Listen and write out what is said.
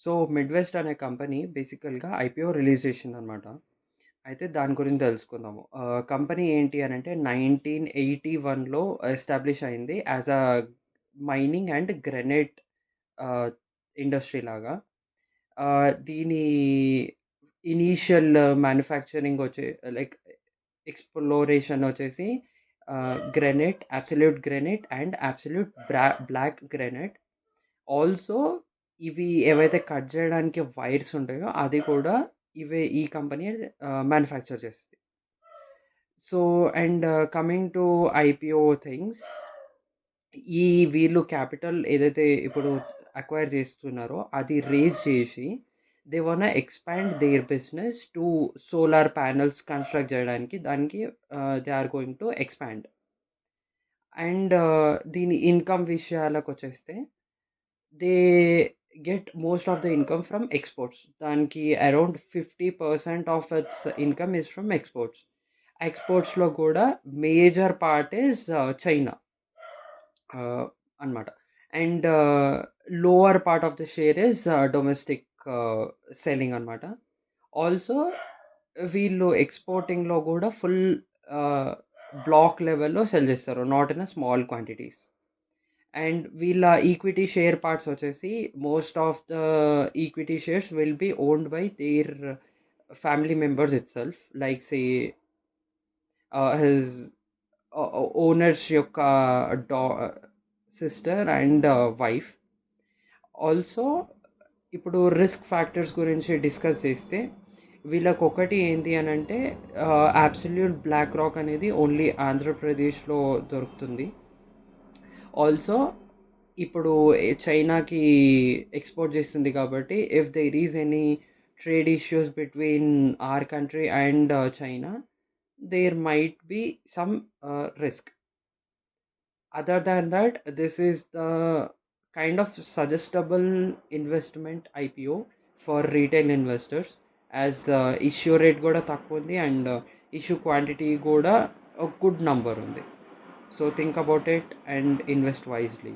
So, 'Midwest' అనే company బేసికల్‌గా IPO release చేసిందనమాట. అయితే దాని గురించి తెలుసుకుందాము. కంపెనీ ఏంటి అనంటే 1981లో ఎస్టాబ్లిష్ అయింది as a mining and granite ah, industry లాగా. దీని ఇనీషియల్ మ్యానుఫ్యాక్చరింగ్ లైక్ ఎక్స్‌ప్లోరేషన్ వచ్చేసి granite, absolute granite and absolute black granite. Also ఇవి ఏవైతే కట్ జేయడానికి వైర్స్ ఉంటాయో, అది కూడా ఈ కంపెనీ మ్యానుఫ్యాక్చర్ చేస్తది. So, and coming to IPO things, ఈ వీళ్ళు క్యాపిటల్ ఏదైతే ఇప్పుడు అక్వైర్ చేస్తున్నారో, అది రేజ్ చేసి they want expand their business to solar panels construct చేయడానికి దానికి they are going to expand. And దీని ఇన్‌కమ్ విషయాలకొచ్చేస్తే they get most of the income from exports. దానికి around 50% of its income is from exports. ఎక్స్‌పోర్ట్స్‌లో కూడా major part is China ah, అనమాట. And lower part of the share is domestic selling అనమాట. Also వీళ్ళు ఎక్స్‌పోర్టింగ్‌లో గూడా full ah, bulk లెవెల్‌లో sell చేస్తారు. Not in a small quantities. And వీళ్ళ ఈక్విటీ షేర్ పార్ట్స్ వచ్చేసి most of the equity shares will be owned by their family members itself. Like say his owners యొక్క the sister and wife. Also ఇప్పుడు risk factors గురించి discuss చేస్తే వీళ్ళకొకటి ఏంటి అనంటే absolute black rock అనేది only ఆంధ్రప్రదేశ్‌లో దొరుకుతుంది. ఆల్సో ఇప్పుడు చైనాకి ఎక్స్‌పోర్ట్ చేస్తుంది కాబట్టి if there is any trade issues between our country and China, there might be some risk. Other than that, this is the kind of suggestible investment IPO for retail investors, as issue rate కూడా తక్కువ ఉంది and issue quantity కూడా ఒక good number ఉంది. So think about it and invest wisely.